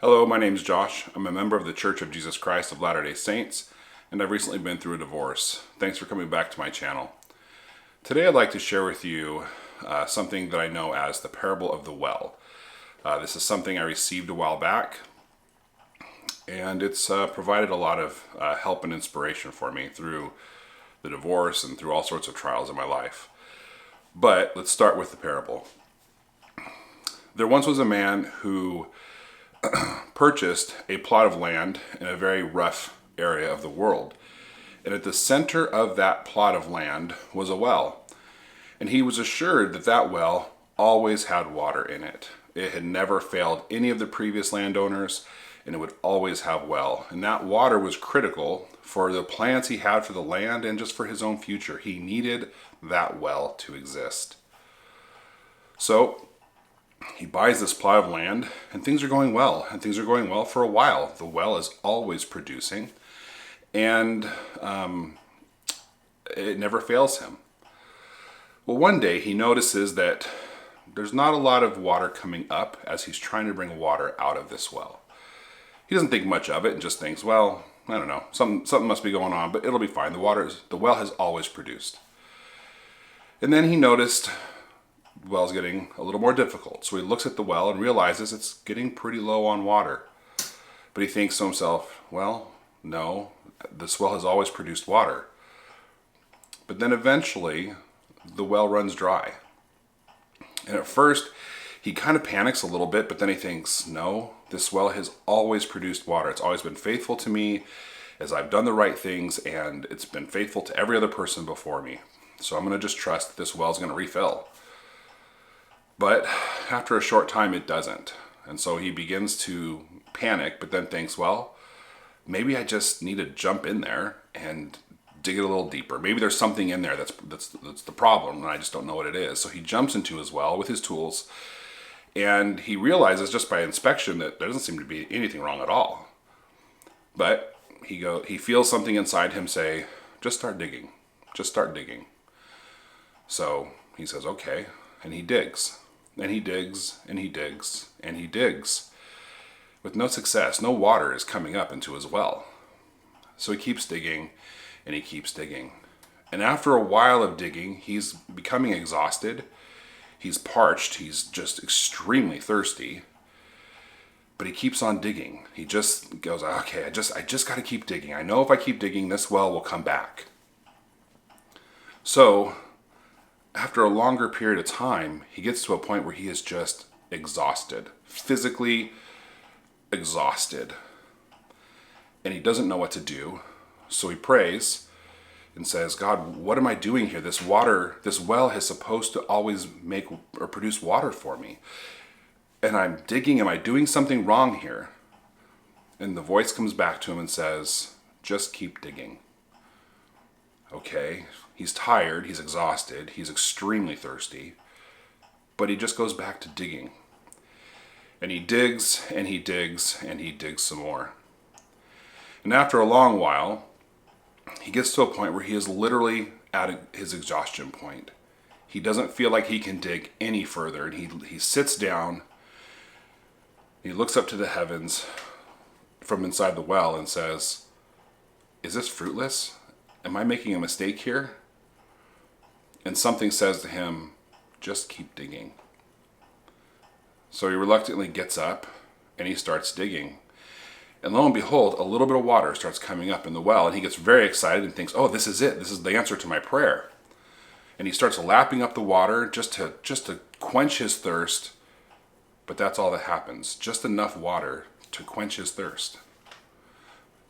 Hello, my name is Josh. I'm a member of the Church of Jesus Christ of Latter-day Saints, and I've recently been through a divorce. Thanks for coming back to my channel. Today I'd like to share with you something that I know as the parable of the well. This is something I received a while back, and it's provided a lot of help and inspiration for me through the divorce and through all sorts of trials in my life. But let's start with the parable. There once was a man who purchased a plot of land in a very rough area of the world. And at the center of that plot of land was a well. And he was assured that that well always had water in it. It had never failed any of the previous landowners, and it would always have well. And that water was critical for the plans he had for the land and just for his own future. He needed that well to exist. So he buys this plot of land, and things are going well, and things are going well for a while. The well is always producing, and it never fails him. Well, one day he notices that there's not a lot of water coming up as he's trying to bring water out of this well. He doesn't think much of it and just thinks, well, I don't know, something must be going on, but it'll be fine. The well has always produced. And then he noticed the well's getting a little more difficult. So he looks at the well and realizes it's getting pretty low on water. But he thinks to himself, well, no, this well has always produced water. But then eventually the well runs dry. And at first he kind of panics a little bit, but then he thinks, no, this well has always produced water. It's always been faithful to me as I've done the right things, and it's been faithful to every other person before me. So I'm going to just trust that this well is going to refill. But after a short time, it doesn't. And so he begins to panic, but then thinks, well, maybe I just need to jump in there and dig it a little deeper. Maybe there's something in there that's the problem, and I just don't know what it is. So he jumps into his well with his tools, and he realizes just by inspection that there doesn't seem to be anything wrong at all. But he feels something inside him say, just start digging. Just start digging. So he says, okay, and he digs. And he digs, and he digs, and he digs. With no success, no water is coming up into his well. So he keeps digging, and he keeps digging. And after a while of digging, he's becoming exhausted. He's parched. He's just extremely thirsty. But he keeps on digging. He just goes, okay, I just got to keep digging. I know if I keep digging, this well will come back. So after a longer period of time, he gets to a point where he is just exhausted, physically exhausted. And he doesn't know what to do. So he prays and says, God, what am I doing here? This well is supposed to always make or produce water for me. And I'm digging, am I doing something wrong here? And the voice comes back to him and says, just keep digging. Okay, he's tired, he's exhausted, he's extremely thirsty, but he just goes back to digging. And he digs, and he digs, and he digs some more. And after a long while, he gets to a point where he is literally at his exhaustion point. He doesn't feel like he can dig any further, and he sits down, he looks up to the heavens from inside the well and says, is this fruitless? Am I making a mistake here? And something says to him, just keep digging. So he reluctantly gets up and he starts digging. And lo and behold, a little bit of water starts coming up in the well, and he gets very excited and thinks, oh, this is it. This is the answer to my prayer. And he starts lapping up the water just to quench his thirst. But that's all that happens. Just enough water to quench his thirst.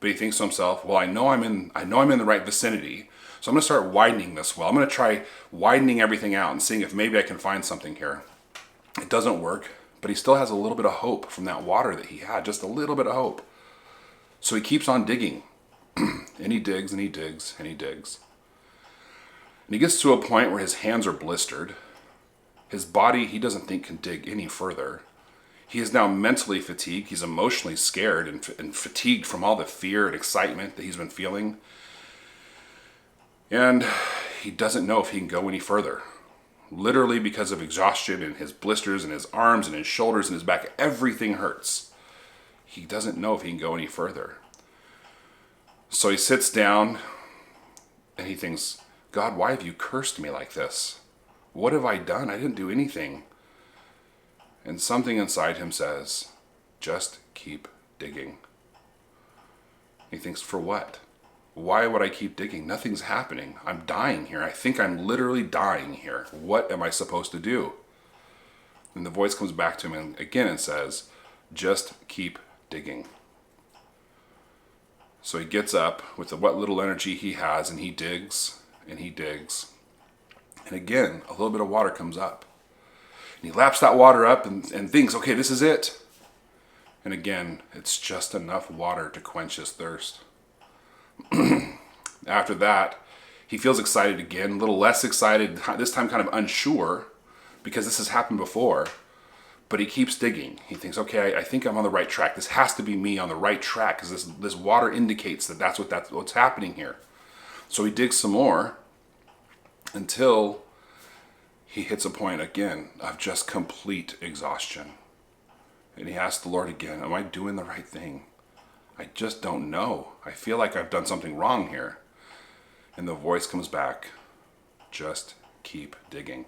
But he thinks to himself, well, I know I'm in the right vicinity, so I'm going to start widening this well. I'm going to try widening everything out and seeing if maybe I can find something here. It doesn't work, but he still has a little bit of hope from that water that he had, just a little bit of hope. So he keeps on digging, and he digs, and he digs, and he digs. And he gets to a point where his hands are blistered. His body, he doesn't think, can dig any further. He is now mentally fatigued. He's emotionally scared and fatigued from all the fear and excitement that he's been feeling. And he doesn't know if he can go any further. Literally because of exhaustion and his blisters and his arms and his shoulders and his back, everything hurts. he doesn't know if he can go any further. So he sits down and he thinks, God, why have you cursed me like this? What have I done? I didn't do anything. And something inside him says, just keep digging. He thinks, for what? Why would I keep digging? Nothing's happening. I'm dying here. I think I'm literally dying here. What am I supposed to do? And the voice comes back to him again and says, just keep digging. So he gets up with what little energy he has, and he digs, and he digs. And again, a little bit of water comes up. And he laps that water up and thinks, okay, this is it. And again, it's just enough water to quench his thirst. After that, he feels excited again, a little less excited, this time kind of unsure, because this has happened before. But he keeps digging. He thinks, okay, I think I'm on the right track. This has to be me on the right track, because this water indicates that that's what's happening here. So he digs some more until he hits a point again of just complete exhaustion. And he asks the Lord again, am I doing the right thing? I just don't know. I feel like I've done something wrong here. And the voice comes back, just keep digging.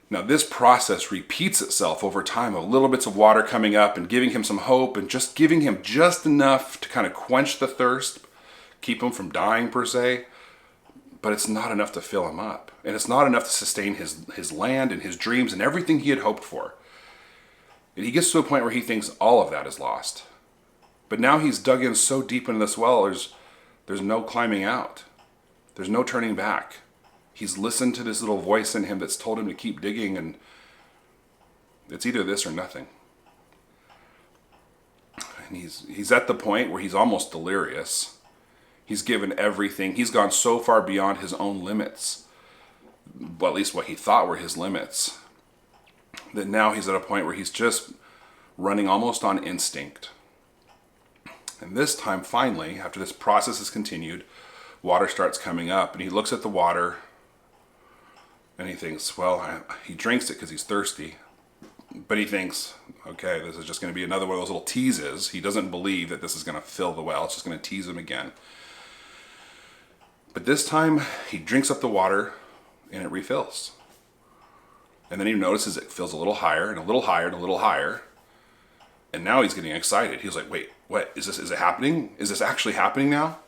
Now this process repeats itself over time of little bits of water coming up and giving him some hope and just giving him just enough to kind of quench the thirst, keep him from dying per se, but it's not enough to fill him up. And it's not enough to sustain his land and his dreams and everything he had hoped for. And he gets to a point where he thinks all of that is lost. But now he's dug in so deep into this well, there's no climbing out. There's no turning back. He's listened to this little voice in him that's told him to keep digging, and it's either this or nothing. And he's at the point where he's almost delirious. He's given everything. He's gone so far beyond his own limits, well, at least what he thought were his limits, that now he's at a point where he's just running almost on instinct. And this time, finally, after this process has continued, water starts coming up, and he looks at the water, and he thinks, well, he drinks it because he's thirsty. But he thinks, okay, this is just going to be another one of those little teases. He doesn't believe that this is going to fill the well. It's just going to tease him again. But this time, he drinks up the water, and it refills. And then he notices it fills a little higher, and a little higher, and a little higher. And now he's getting excited. He's like, wait, what? Is it happening? Is this actually happening now?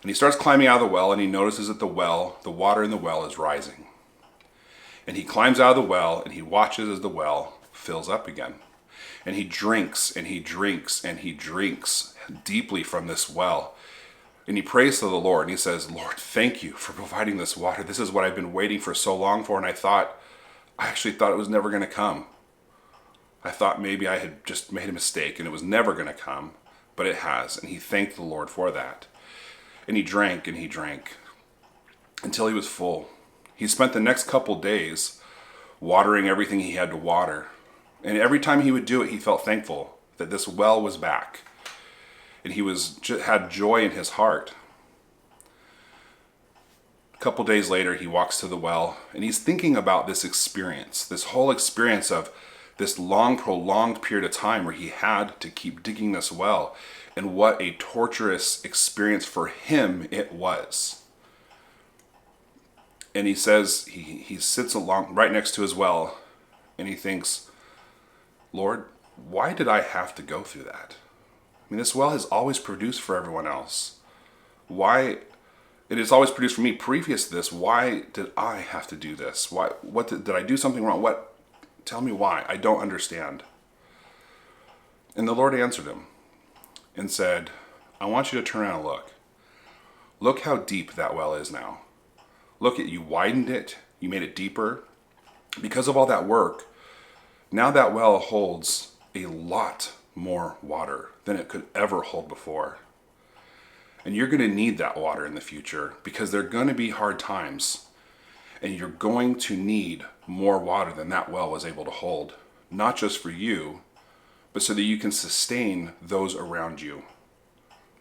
And he starts climbing out of the well, and he notices that the water in the well is rising. And he climbs out of the well, and he watches as the well fills up again. And he drinks, and he drinks, and he drinks deeply from this well. And he prays to the Lord, and he says, Lord, thank you for providing this water. This is what I've been waiting for so long for, and I actually thought it was never going to come. I thought maybe I had just made a mistake, and it was never going to come, but it has. And he thanked the Lord for that. And he drank, until he was full. He spent the next couple days watering everything he had to water. And every time he would do it, he felt thankful that this well was back. And he had joy in his heart. A couple days later, he walks to the well, and he's thinking about this experience, this whole experience of this long, prolonged period of time where he had to keep digging this well, and what a torturous experience for him it was. And he says, he sits along right next to his well, and he thinks, Lord, why did I have to go through that? I mean, this well has always produced for everyone else. Why? It has always produced for me previous to this. Why did I have to do this? Why? What did I do something wrong? What? Tell me why. I don't understand. And the Lord answered him and said, I want you to turn around and look. Look how deep that well is now. Look, you widened it, you made it deeper. Because of all that work, now that well holds a lot more water than it could ever hold before. And you're going to need that water in the future, because there are going to be hard times, and you're going to need more water than that well was able to hold, not just for you, but so that you can sustain those around you.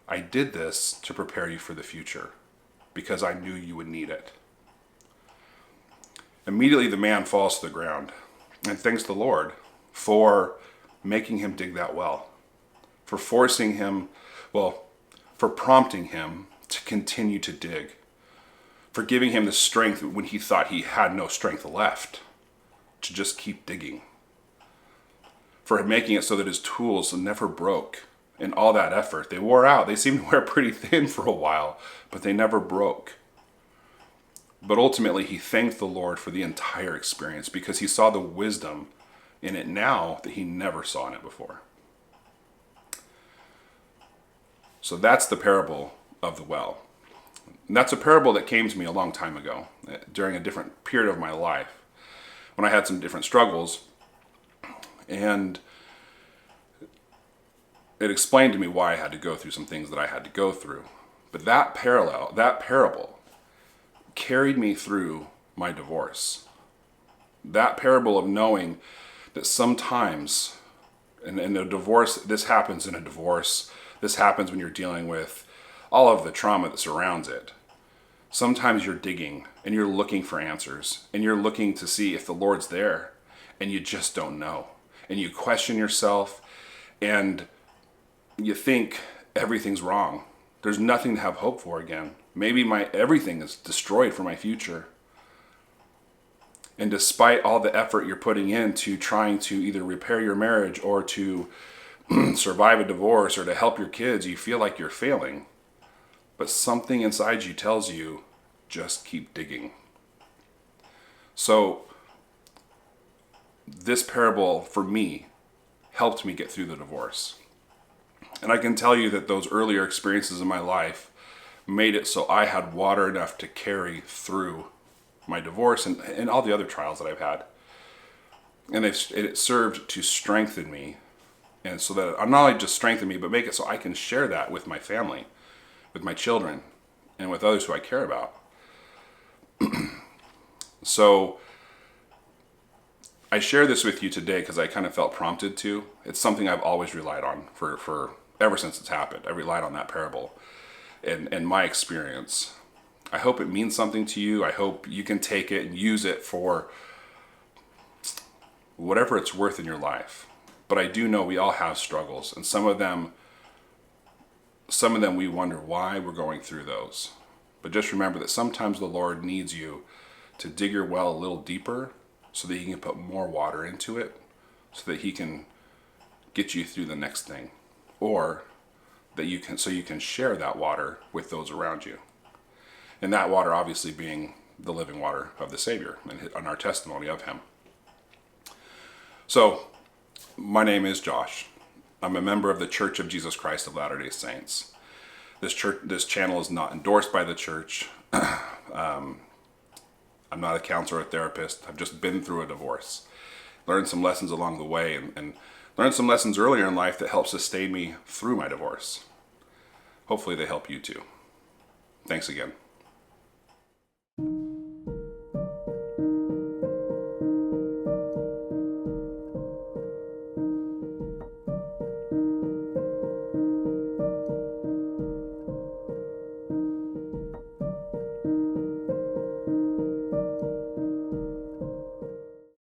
I did this to prepare you for the future, because I knew you would need it. Immediately the man falls to the ground and thanks the Lord for making him dig that well, for forcing him, well, for prompting him to continue to dig, for giving him the strength when he thought he had no strength left to just keep digging, for making it so that his tools never broke. In all that effort, they wore out. They seemed to wear pretty thin for a while, but they never broke. But ultimately, he thanked the Lord for the entire experience because he saw the wisdom in it now that he never saw in it before. So that's the parable of the well. And that's a parable that came to me a long time ago, during a different period of my life, when I had some different struggles. And it explained to me why I had to go through some things that I had to go through. But that parable carried me through my divorce. That parable of knowing that sometimes, in a divorce, this happens in a divorce, this happens when you're dealing with all of the trauma that surrounds it. Sometimes you're digging and you're looking for answers and you're looking to see if the Lord's there and you just don't know. And you question yourself and you think everything's wrong. There's nothing to have hope for again. Maybe everything is destroyed for my future. And despite all the effort you're putting into trying to either repair your marriage or to survive a divorce or to help your kids, you feel like you're failing. But something inside you tells you, just keep digging. So this parable, for me, helped me get through the divorce. And I can tell you that those earlier experiences in my life made it so I had water enough to carry through my divorce and all the other trials that I've had. And it served to strengthen me. And so that not only just strengthen me, but make it so I can share that with my family, with my children, and with others who I care about. So I share this with you today because I kind of felt prompted to. It's something I've always relied on for ever since it's happened. I relied on that parable and my experience. I hope it means something to you. I hope you can take it and use it for whatever it's worth in your life. But I do know we all have struggles, and some of them we wonder why we're going through those. But just remember that sometimes the Lord needs you to dig your well a little deeper so that he can put more water into it, so that he can get you through the next thing, or that you can share that water with those around you. And that water obviously being the living water of the Savior and our testimony of him. So, my name is Josh. I'm a member of the Church of Jesus Christ of Latter-day Saints. This channel is not endorsed by the church. I'm not a counselor or therapist. I've just been through a divorce. Learned some lessons along the way and learned some lessons earlier in life that helped sustain me through my divorce. Hopefully they help you too. Thanks again.